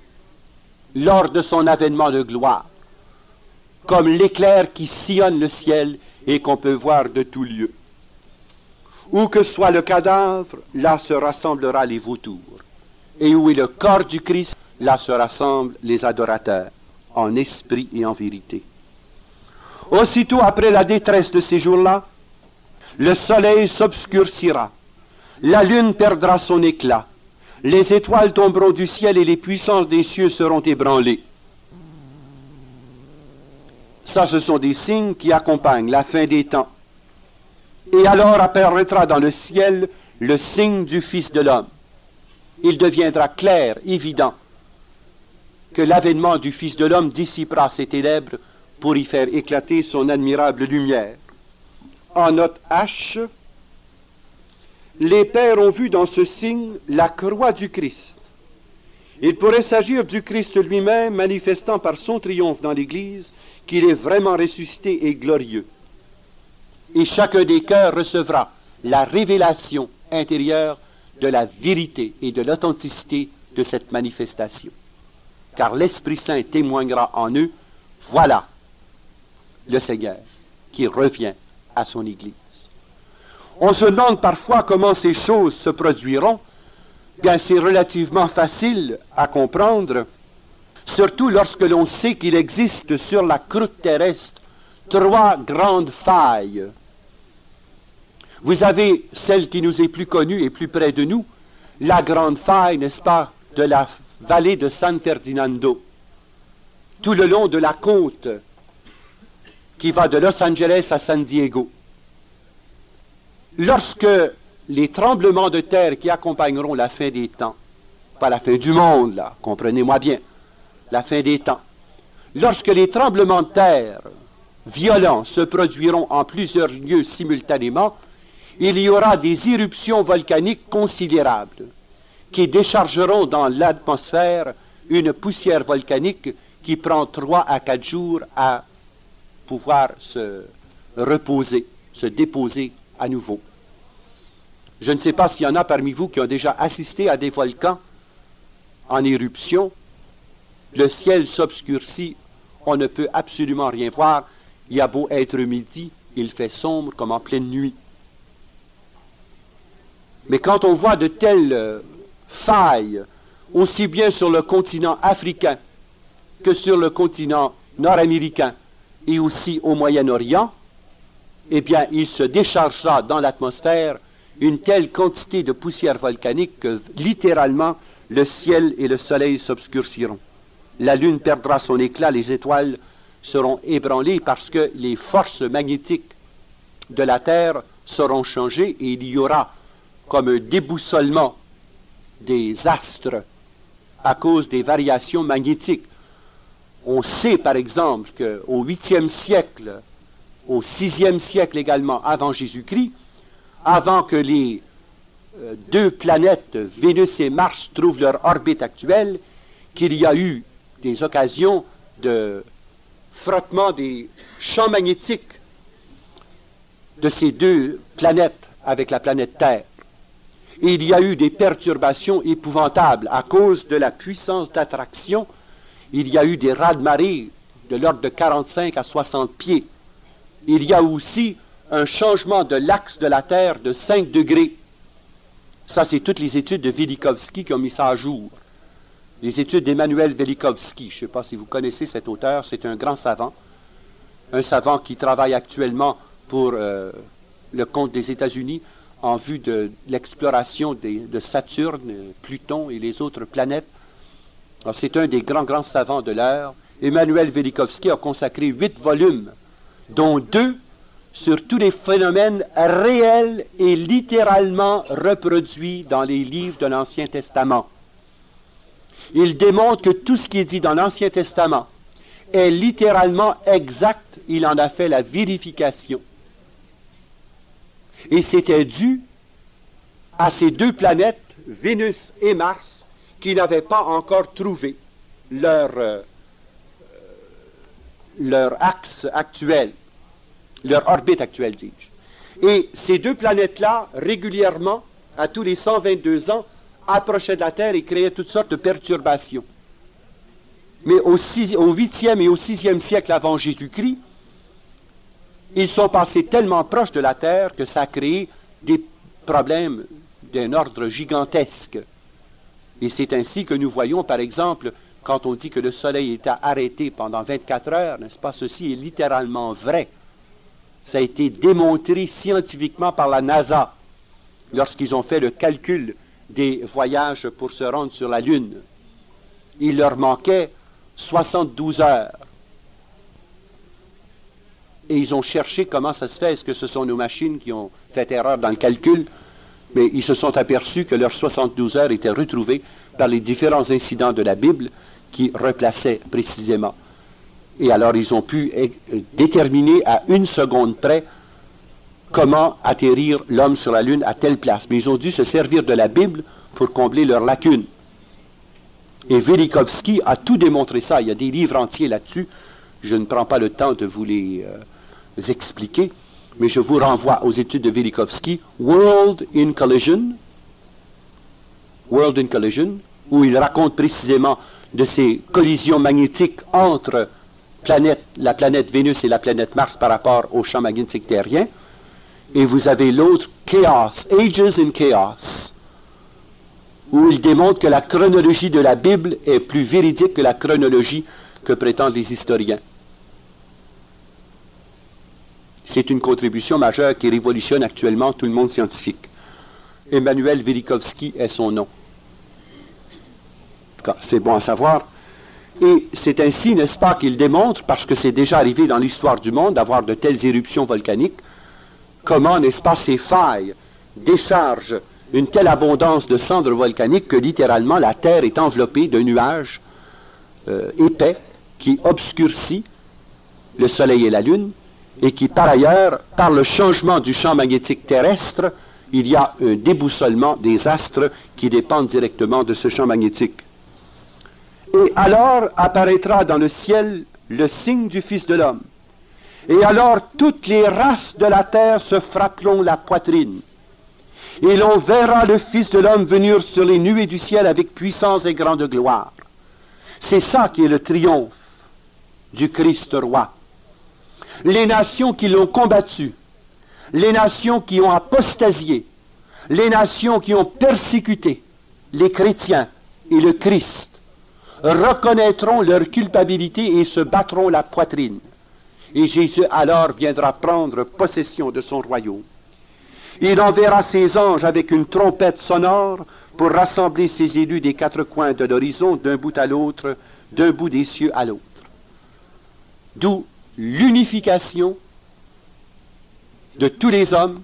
lors de son avènement de gloire, comme l'éclair qui sillonne le ciel et qu'on peut voir de tout lieu. Où que soit le cadavre, là se rassemblera les vautours, et où est le corps du Christ, là se rassemblent les adorateurs, en esprit et en vérité. Aussitôt après la détresse de ces jours-là, le soleil s'obscurcira, la lune perdra son éclat, les étoiles tomberont du ciel et les puissances des cieux seront ébranlées. Ça, ce sont des signes qui accompagnent la fin des temps. Et alors apparaîtra dans le ciel le signe du Fils de l'homme. Il deviendra clair, évident, que l'avènement du Fils de l'homme dissipera ces ténèbres pour y faire éclater son admirable lumière. En note H, les pères ont vu dans ce signe la croix du Christ. Il pourrait s'agir du Christ lui-même, manifestant par son triomphe dans l'Église qu'il est vraiment ressuscité et glorieux. Et chacun des cœurs recevra la révélation intérieure de la vérité et de l'authenticité de cette manifestation. Car l'Esprit Saint témoignera en eux, voilà le Seigneur qui revient à son Église. On se demande parfois comment ces choses se produiront. Bien, c'est relativement facile à comprendre, surtout lorsque l'on sait qu'il existe sur la croûte terrestre 3 grandes failles. Vous avez celle qui nous est plus connue et plus près de nous, la grande faille, n'est-ce pas, de la vallée de San Ferdinando, tout le long de la côte qui va de Los Angeles à San Diego. Lorsque les tremblements de terre qui accompagneront la fin des temps, pas la fin du monde, là, comprenez-moi bien, la fin des temps, lorsque les tremblements de terre violents se produiront en plusieurs lieux simultanément, il y aura des éruptions volcaniques considérables qui déchargeront dans l'atmosphère une poussière volcanique qui prend 3 à 4 jours à pouvoir se reposer, se déposer à nouveau. Je ne sais pas s'il y en a parmi vous qui ont déjà assisté à des volcans en éruption. Le ciel s'obscurcit, on ne peut absolument rien voir. Il y a beau être midi, il fait sombre comme en pleine nuit. Mais quand on voit de telles failles, aussi bien sur le continent africain que sur le continent nord-américain et aussi au Moyen-Orient, eh bien, il se déchargera dans l'atmosphère une telle quantité de poussière volcanique que, littéralement, le ciel et le soleil s'obscurciront. La lune perdra son éclat, les étoiles seront ébranlées parce que les forces magnétiques de la Terre seront changées et il y aura comme un déboussolement des astres à cause des variations magnétiques. On sait par exemple qu'au 8e siècle, au 6e siècle également avant Jésus-Christ, avant que les 2 planètes, Vénus et Mars, trouvent leur orbite actuelle, qu'il y a eu des occasions de frottement des champs magnétiques de ces 2 planètes avec la planète Terre. Et il y a eu des perturbations épouvantables à cause de la puissance d'attraction. Il y a eu des raz-de-marée de l'ordre de 45 à 60 pieds. Il y a aussi un changement de l'axe de la Terre de 5 degrés. Ça, c'est toutes les études de Velikovsky qui ont mis ça à jour. Les études d'Emmanuel Velikovsky. Je ne sais pas si vous connaissez cet auteur, c'est un grand savant. Un savant qui travaille actuellement pour le compte des États-Unis en vue de l'exploration de Saturne, Pluton et les autres planètes. C'est un des grands savants de l'heure. Emmanuel Velikovsky a consacré 8 volumes, dont 2 sur tous les phénomènes réels et littéralement reproduits dans les livres de l'Ancien Testament. Il démontre que tout ce qui est dit dans l'Ancien Testament est littéralement exact. Il en a fait la vérification. Et c'était dû à ces 2 planètes, Vénus et Mars, qui n'avaient pas encore trouvé leur axe actuel, leur orbite actuelle, dis-je. Et ces 2 planètes-là, régulièrement, à tous les 122 ans, approchaient de la Terre et créaient toutes sortes de perturbations. Mais au 8e et au 6e siècle avant Jésus-Christ, ils sont passés tellement proches de la Terre que ça a créé des problèmes d'un ordre gigantesque. Et c'est ainsi que nous voyons, par exemple, quand on dit que le Soleil est arrêté pendant 24 heures, n'est-ce pas? Ceci est littéralement vrai. Ça a été démontré scientifiquement par la NASA lorsqu'ils ont fait le calcul des voyages pour se rendre sur la Lune. Il leur manquait 72 heures. et ils ont cherché comment ça se fait, est-ce que ce sont nos machines qui ont fait erreur dans le calcul, mais ils se sont aperçus que leurs 72 heures étaient retrouvées par les différents incidents de la Bible qui replaçaient précisément. Et alors ils ont pu déterminer à 1 seconde près comment atterrir l'homme sur la Lune à telle place. Mais ils ont dû se servir de la Bible pour combler leurs lacunes. Et Velikovsky a tout démontré ça. Il y a des livres entiers là-dessus. Je ne prends pas le temps de vous les expliquer, mais je vous renvoie aux études de Velikovsky, World in Collision, où il raconte précisément de ces collisions magnétiques entre la planète Vénus et la planète Mars par rapport au champ magnétique terrien. Et vous avez l'autre, Chaos, Ages in Chaos, où il démontre que la chronologie de la Bible est plus véridique que la chronologie que prétendent les historiens. C'est une contribution majeure qui révolutionne actuellement tout le monde scientifique. Emmanuel Velikovsky est son nom. C'est bon à savoir. Et c'est ainsi, n'est-ce pas, qu'il démontre, parce que c'est déjà arrivé dans l'histoire du monde d'avoir de telles éruptions volcaniques, comment, n'est-ce pas, ces failles déchargent une telle abondance de cendres volcaniques que littéralement la Terre est enveloppée de nuages épais qui obscurcit le Soleil et la Lune, et qui, par ailleurs, par le changement du champ magnétique terrestre, il y a un déboussolement des astres qui dépendent directement de ce champ magnétique. Et alors apparaîtra dans le ciel le signe du Fils de l'homme. Et alors toutes les races de la terre se frapperont la poitrine. Et l'on verra le Fils de l'homme venir sur les nuées du ciel avec puissance et grande gloire. C'est ça qui est le triomphe du Christ roi. Les nations qui l'ont combattu, les nations qui ont apostasié, les nations qui ont persécuté les chrétiens et le Christ, reconnaîtront leur culpabilité et se battront la poitrine. Et Jésus alors viendra prendre possession de son royaume. Il enverra ses anges avec une trompette sonore pour rassembler ses élus des 4 coins de l'horizon, d'un bout à l'autre, d'un bout des cieux à l'autre. D'où l'unification de tous les hommes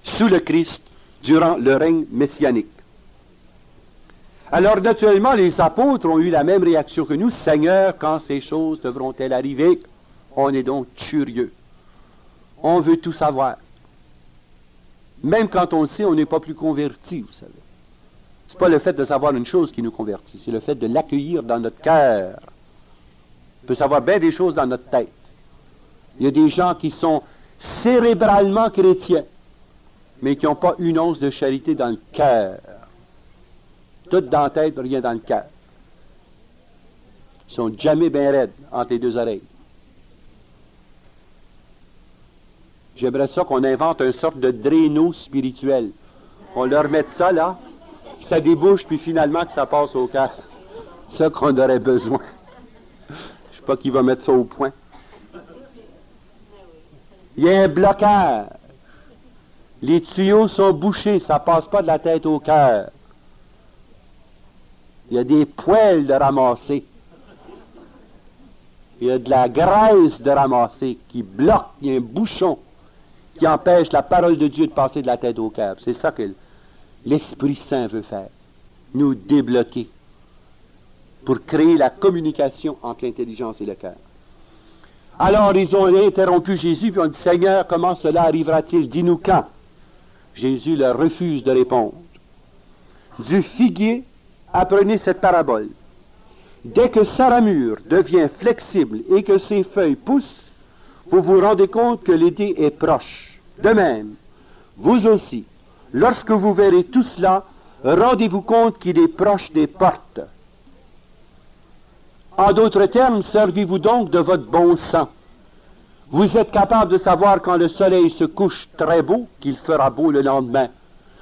sous le Christ durant le règne messianique. Alors, naturellement, les apôtres ont eu la même réaction que nous. Seigneur, quand ces choses devront-elles arriver? On est donc curieux. On veut tout savoir. Même quand on le sait, on n'est pas plus converti, vous savez. Ce n'est pas le fait de savoir une chose qui nous convertit, c'est le fait de l'accueillir dans notre cœur. On peut savoir bien des choses dans notre tête. Il y a des gens qui sont cérébralement chrétiens, mais qui n'ont pas une once de charité dans le cœur. Tout dans la tête, rien dans le cœur. Ils sont jamais bien raides entre les deux oreilles. J'aimerais ça qu'on invente une sorte de drainot spirituel. On leur mette ça là, que ça débouche, puis finalement que ça passe au cœur. C'est ça qu'on aurait besoin. Je ne sais pas qui va mettre ça au point. Il y a un blocage. Les tuyaux sont bouchés, ça ne passe pas de la tête au cœur. Il y a des poêles de ramasser. Il y a de la graisse de ramasser qui bloque. Il y a un bouchon qui empêche la parole de Dieu de passer de la tête au cœur. C'est ça que l'Esprit Saint veut faire. Nous débloquer pour créer la communication entre l'intelligence et le cœur. Alors, ils ont interrompu Jésus, puis on dit, Seigneur, comment cela arrivera-t-il? Dis-nous quand. Jésus leur refuse de répondre. Du figuier, apprenez cette parabole. Dès que sa ramure devient flexible et que ses feuilles poussent, vous vous rendez compte que l'été est proche. De même, vous aussi, lorsque vous verrez tout cela, rendez-vous compte qu'il est proche des portes. En d'autres termes, servez-vous donc de votre bon sens. Vous êtes capable de savoir quand le soleil se couche très beau, qu'il fera beau le lendemain.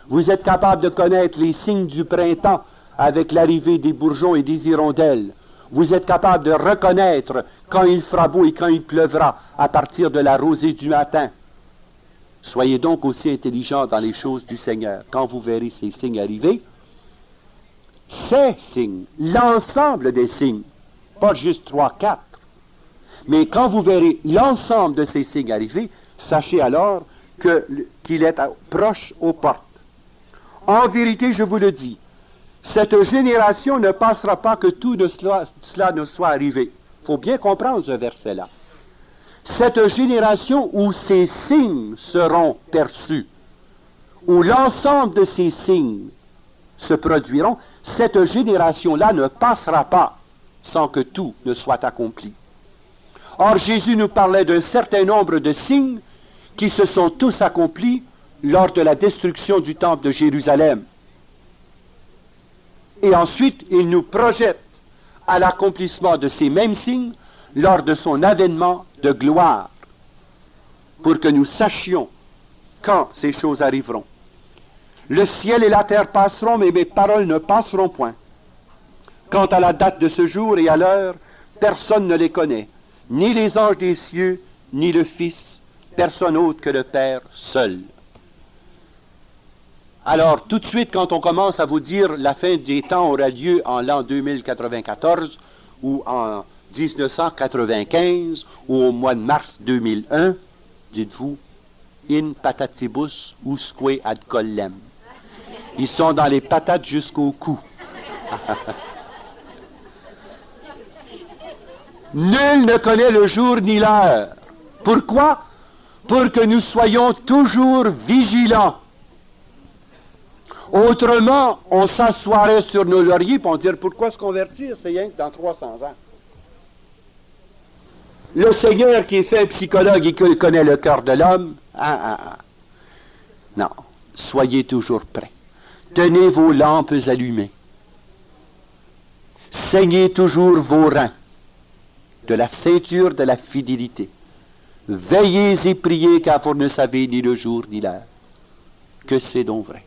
Vous êtes capable de connaître les signes du printemps avec l'arrivée des bourgeons et des hirondelles. Vous êtes capable de reconnaître quand il fera beau et quand il pleuvra à partir de la rosée du matin. Soyez donc aussi intelligents dans les choses du Seigneur. Quand vous verrez ces signes arriver, ces signes, l'ensemble des signes, pas juste 3, 4, Mais quand vous verrez l'ensemble de ces signes arriver, sachez alors qu'il est proche aux portes. En vérité, je vous le dis, cette génération ne passera pas que tout cela ne soit arrivé. Il faut bien comprendre ce verset-là. Cette génération où ces signes seront perçus, où l'ensemble de ces signes se produiront, cette génération-là ne passera pas sans que tout ne soit accompli. Or, Jésus nous parlait d'un certain nombre de signes qui se sont tous accomplis lors de la destruction du temple de Jérusalem. Et ensuite, il nous projette à l'accomplissement de ces mêmes signes lors de son avènement de gloire, pour que nous sachions quand ces choses arriveront. Le ciel et la terre passeront, mais mes paroles ne passeront point. Quant à la date de ce jour et à l'heure, personne ne les connaît, ni les anges des cieux, ni le Fils, personne autre que le Père seul. Alors, tout de suite, quand on commence à vous dire la fin des temps aura lieu en l'an 2094 ou en 1995 ou au mois de mars 2001, dites-vous, in patatibus usque ad collem. Ils sont dans les patates jusqu'au cou. Nul ne connaît le jour ni l'heure. Pourquoi? Pour que nous soyons toujours vigilants. Autrement, on s'assoirait sur nos lauriers et on dirait pourquoi se convertir? C'est rien que dans 300 ans. Le Seigneur qui est fait psychologue et qui connaît le cœur de l'homme, non, soyez toujours prêts. Tenez vos lampes allumées. Saignez toujours vos reins de la ceinture de la fidélité. Veillez et priez car vous ne savez ni le jour ni l'heure. Que c'est donc vrai.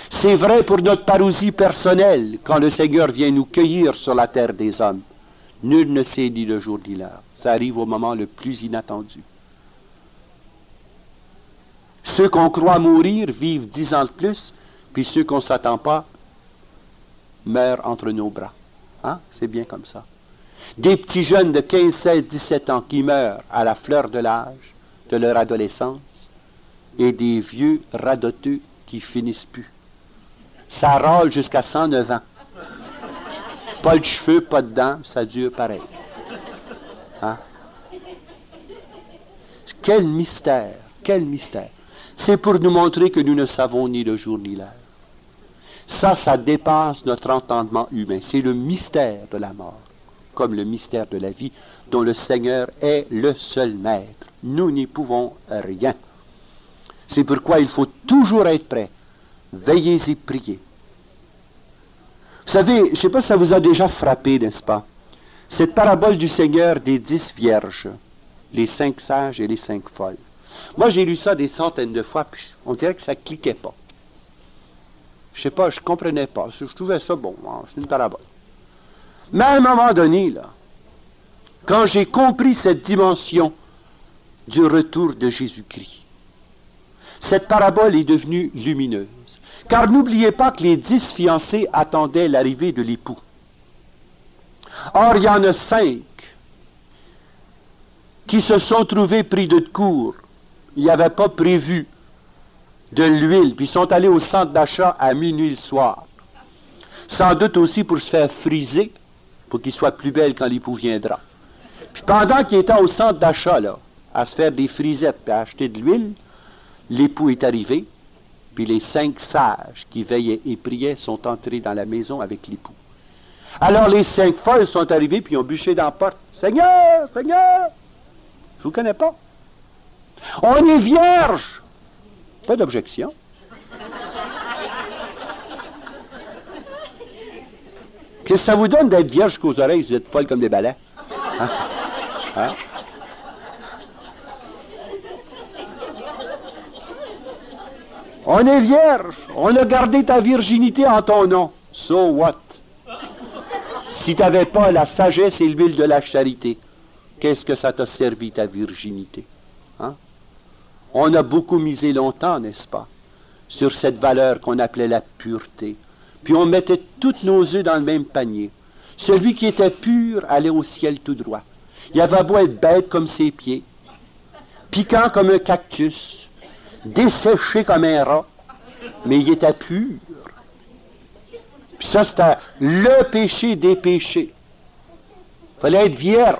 C'est vrai pour notre parousie personnelle quand le Seigneur vient nous cueillir sur la terre des hommes. Nul ne sait ni le jour ni l'heure. Ça arrive au moment le plus inattendu. Ceux qu'on croit mourir vivent 10 ans de plus, puis ceux qu'on ne s'attend pas meurent entre nos bras. Hein? C'est bien comme ça. Des petits jeunes de 15, 16, 17 ans qui meurent à la fleur de l'âge, de leur adolescence, et des vieux radoteux qui finissent plus. Ça râle jusqu'à 109 ans. Pas de cheveux, pas de dents, ça dure pareil. Hein? Quel mystère, quel mystère. C'est pour nous montrer que nous ne savons ni le jour ni l'heure. Ça dépasse notre entendement humain. C'est le mystère de la mort, comme le mystère de la vie, dont le Seigneur est le seul maître. Nous n'y pouvons rien. C'est pourquoi il faut toujours être prêt. Veillez et priez. Vous savez, je ne sais pas si ça vous a déjà frappé, n'est-ce pas? Cette parabole du Seigneur des 10 vierges, les 5 sages et les 5 folles. Moi, j'ai lu ça des centaines de fois, puis on dirait que ça ne cliquait pas. Je ne sais pas, je ne comprenais pas. Je trouvais ça bon, c'est une parabole. Mais à un moment donné, là, quand j'ai compris cette dimension du retour de Jésus-Christ, cette parabole est devenue lumineuse. Car n'oubliez pas que les 10 fiancés attendaient l'arrivée de l'époux. Or, il y en a 5 qui se sont trouvés pris de court. Ils n'avaient pas prévu de l'huile, puis ils sont allés au centre d'achat à minuit le soir. Sans doute aussi pour se faire friser, pour qu'il soit plus belle quand l'époux viendra. Puis pendant qu'ils étaient au centre d'achat, là, à se faire des frisettes et à acheter de l'huile, l'époux est arrivé, puis les 5 sages qui veillaient et priaient sont entrés dans la maison avec l'époux. Alors les 5 folles sont arrivées, puis ils ont bûché dans la porte. « Seigneur, Seigneur! » Je ne vous connais pas. « On est vierge! » Pas d'objection. Qu'est-ce que ça vous donne d'être vierge jusqu'aux oreilles? Vous êtes folles comme des balais. Hein? Hein? On est vierge. On a gardé ta virginité en ton nom. So what? Si tu n'avais pas la sagesse et l'huile de la charité, qu'est-ce que ça t'a servi ta virginité? Hein? On a beaucoup misé longtemps, n'est-ce pas, sur cette valeur qu'on appelait la pureté. Puis on mettait tous nos œufs dans le même panier. Celui qui était pur allait au ciel tout droit. Il avait beau être bête comme ses pieds, piquant comme un cactus, desséché comme un rat, mais il était pur. Puis ça, c'était le péché des péchés. Il fallait être vierge.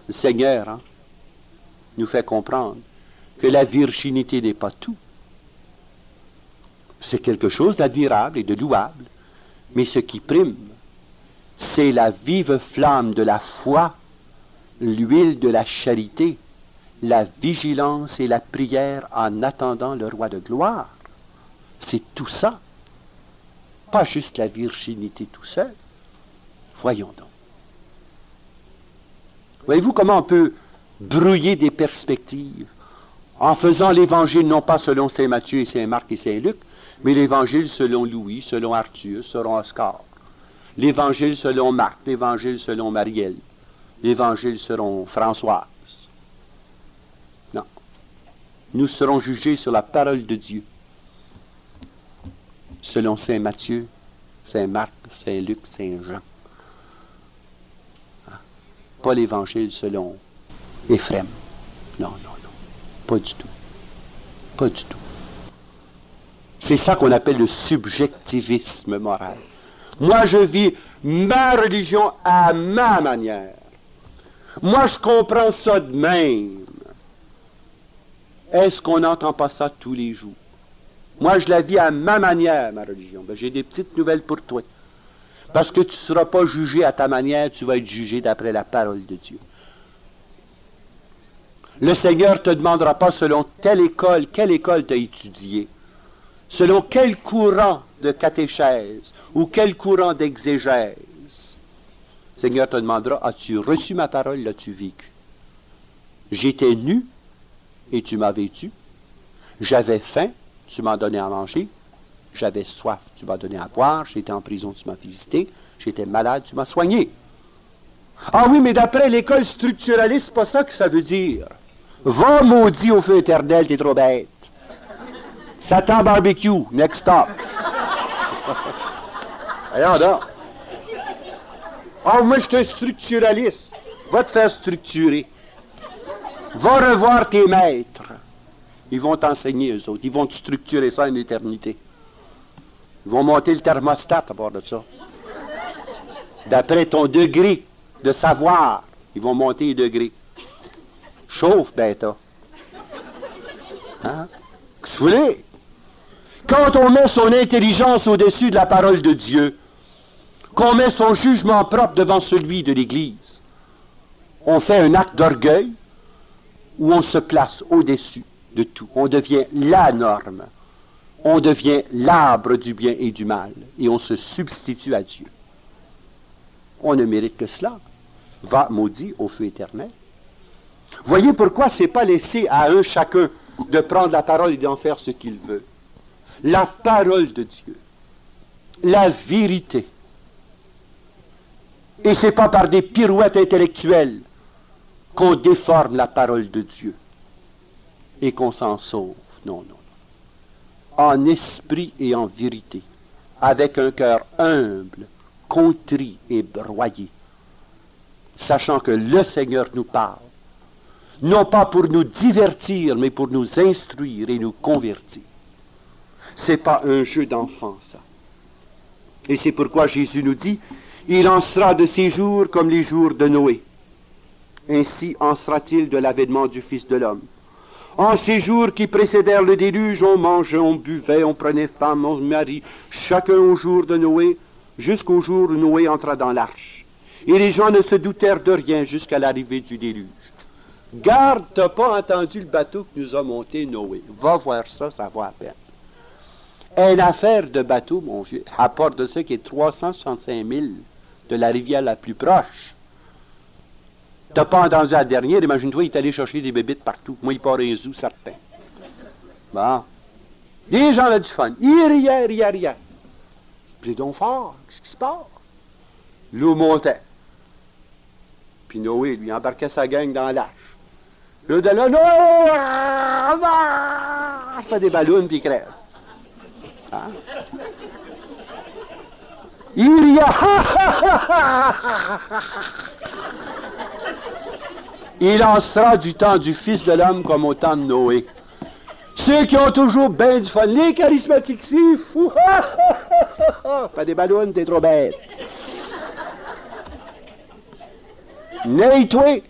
Le Seigneur nous fait comprendre que la virginité n'est pas tout. C'est quelque chose d'admirable et de louable, mais ce qui prime, c'est la vive flamme de la foi, l'huile de la charité, la vigilance et la prière en attendant le roi de gloire. C'est tout ça. Pas juste la virginité tout seul. Voyons donc. Voyez-vous comment on peut brouiller des perspectives en faisant l'Évangile non pas selon Saint Matthieu et Saint Marc et Saint Luc, mais l'Évangile selon Louis, selon Arthur, selon Oscar. L'Évangile selon Marc, l'Évangile selon Marielle, l'Évangile selon Françoise. Non. Nous serons jugés sur la parole de Dieu, selon Saint Matthieu, Saint Marc, Saint Luc, Saint Jean. Pas l'Évangile selon Éphrem. Non, non, non. Pas du tout. Pas du tout. C'est ça qu'on appelle le subjectivisme moral. Moi, je vis ma religion à ma manière. Moi, je comprends ça de même. Est-ce qu'on n'entend pas ça tous les jours? Moi, je la vis à ma manière, ma religion. Ben, j'ai des petites nouvelles pour toi. Parce que tu ne seras pas jugé à ta manière, tu vas être jugé d'après la parole de Dieu. Le Seigneur ne te demandera pas selon telle école, quelle école tu as étudié, selon quel courant de catéchèse ou quel courant d'exégèse. Le Seigneur te demandera, as-tu reçu ma parole, l'as-tu vécu? J'étais nu et tu m'as vêtu. J'avais faim, tu m'as donné à manger. J'avais soif, tu m'as donné à boire. J'étais en prison, tu m'as visité. J'étais malade, tu m'as soigné. Ah oui, mais d'après l'école structuraliste, c'est pas ça que ça veut dire. Va maudit au feu éternel, t'es trop bête. Satan barbecue, next stop. Alors donc. Ah, moi, je suis un structuraliste. Va te faire structurer. Va revoir tes maîtres. Ils vont t'enseigner, eux autres. Ils vont te structurer ça en éternité. Ils vont monter le thermostat à bord de ça. D'après ton degré de savoir, ils vont monter les degrés. Chauffe, bêta. Hein? Qu'est-ce que vous voulez? Quand on met son intelligence au-dessus de la parole de Dieu, qu'on met son jugement propre devant celui de l'Église, on fait un acte d'orgueil où on se place au-dessus de tout. On devient la norme. On devient l'arbre du bien et du mal. Et on se substitue à Dieu. On ne mérite que cela. Va maudit au feu éternel. Voyez pourquoi ce n'est pas laissé à un chacun de prendre la parole et d'en faire ce qu'il veut. La parole de Dieu. La vérité. Et ce n'est pas par des pirouettes intellectuelles qu'on déforme la parole de Dieu et qu'on s'en sauve. Non, non, non. En esprit et en vérité, avec un cœur humble, contrit et broyé, sachant que le Seigneur nous parle, non pas pour nous divertir, mais pour nous instruire et nous convertir. C'est pas un jeu d'enfant, ça. Et c'est pourquoi Jésus nous dit, il en sera de ces jours comme les jours de Noé. Ainsi en sera-t-il de l'avènement du Fils de l'homme. En ces jours qui précédèrent le déluge, on mangeait, on buvait, on prenait femme, on marie, chacun au jour de Noé, jusqu'au jour où Noé entra dans l'arche. Et les gens ne se doutèrent de rien jusqu'à l'arrivée du déluge. Garde, t'as pas entendu le bateau que nous a monté Noé. Va voir ça, ça vaut à peine. Une affaire de bateau, mon vieux, à part de ça qui est 365 000 de la rivière la plus proche. T'as pas entendu la dernière, imagine-toi, il est allé chercher des bébites partout. Moi, il part un zoo, certain. Bon. Les gens avaient du fun. Il riait. Puis donc fort, qu'est-ce qui se passe? L'eau montait. Puis Noé, lui, embarquait sa gang dans l'arche. L'eau de là, il fait des ballons, puis il crève. Hein? Il y a... Il en sera du temps du Fils de l'homme comme au temps de Noé. Ceux qui ont toujours ben du fun, les charismatiques, c'est fou. Pas des ballons, t'es trop bête. N'aie-toi.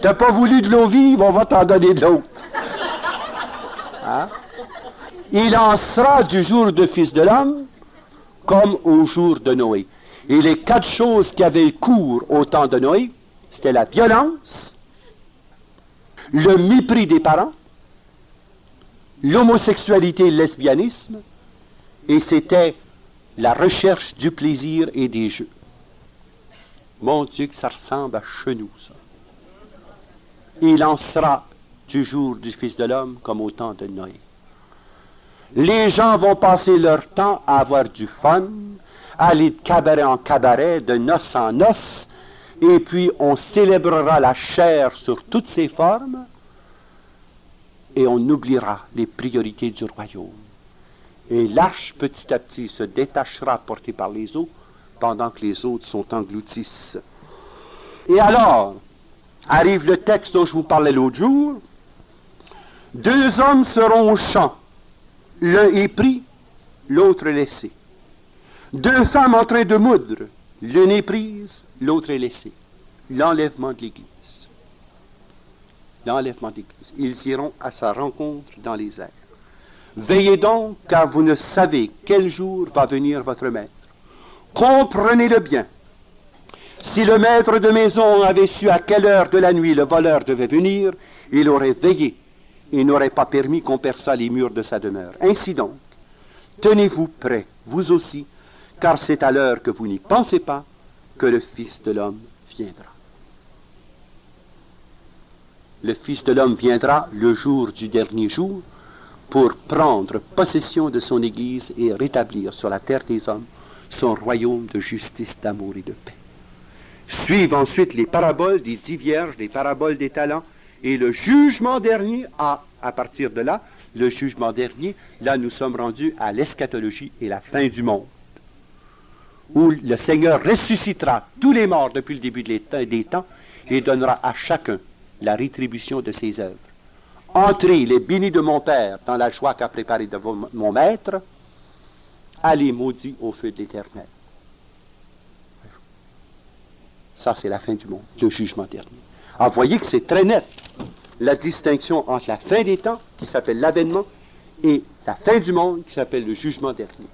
T'as pas voulu de l'eau vive, on va t'en donner de l'autre. Hein? Il en sera du jour du Fils de l'homme comme au jour de Noé. Et les 4 choses qui avaient cours au temps de Noé, c'était la violence, le mépris des parents, l'homosexualité et le lesbianisme, et c'était la recherche du plaisir et des jeux. Mon Dieu, que ça ressemble à chez nous, ça. Il en sera du jour du Fils de l'homme comme au temps de Noé. Les gens vont passer leur temps à avoir du fun, à aller de cabaret en cabaret, de noce en noce, et puis on célébrera la chair sur toutes ses formes, et on oubliera les priorités du royaume. Et l'arche, petit à petit, se détachera portée par les eaux, pendant que les autres sont engloutissent. Et alors, arrive le texte dont je vous parlais l'autre jour. 2 hommes seront au champ. L'un est pris, l'autre est laissé. 2 femmes en train de moudre. L'une est prise, l'autre est laissée. L'enlèvement de l'Église. L'enlèvement de l'Église. Ils iront à sa rencontre dans les airs. Veillez donc, car vous ne savez quel jour va venir votre maître. Comprenez-le bien. Si le maître de maison avait su à quelle heure de la nuit le voleur devait venir, il aurait veillé et n'aurait pas permis qu'on perçât les murs de sa demeure. Ainsi donc, tenez-vous prêts, vous aussi, car c'est à l'heure que vous n'y pensez pas que le Fils de l'homme viendra. Le Fils de l'homme viendra le jour du dernier jour pour prendre possession de son Église et rétablir sur la terre des hommes son royaume de justice, d'amour et de paix. Suivent ensuite les paraboles des 10 vierges, les paraboles des talents, et le jugement dernier, à partir de là, le jugement dernier, là nous sommes rendus à l'eschatologie et la fin du monde, où le Seigneur ressuscitera tous les morts depuis le début des temps et donnera à chacun la rétribution de ses œuvres. Entrez, les bénis de mon Père, dans la joie qu'a préparée de mon Maître, allez maudits au feu de l'Éternel. Ça, c'est la fin du monde, le jugement dernier. Alors, voyez que c'est très net, la distinction entre la fin des temps, qui s'appelle l'avènement, et la fin du monde, qui s'appelle le jugement dernier.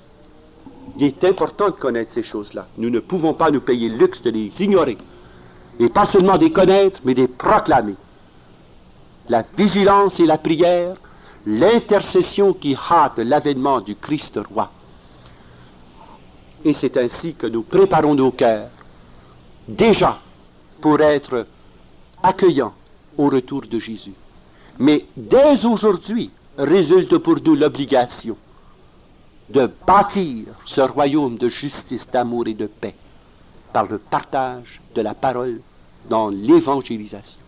Il est important de connaître ces choses-là. Nous ne pouvons pas nous payer le luxe de les ignorer. Et pas seulement des connaître, mais des proclamer. La vigilance et la prière, l'intercession qui hâte l'avènement du Christ roi. Et c'est ainsi que nous préparons nos cœurs, déjà, pour être accueillants au retour de Jésus. Mais dès aujourd'hui, résulte pour nous l'obligation de bâtir ce royaume de justice, d'amour et de paix par le partage de la parole dans l'évangélisation.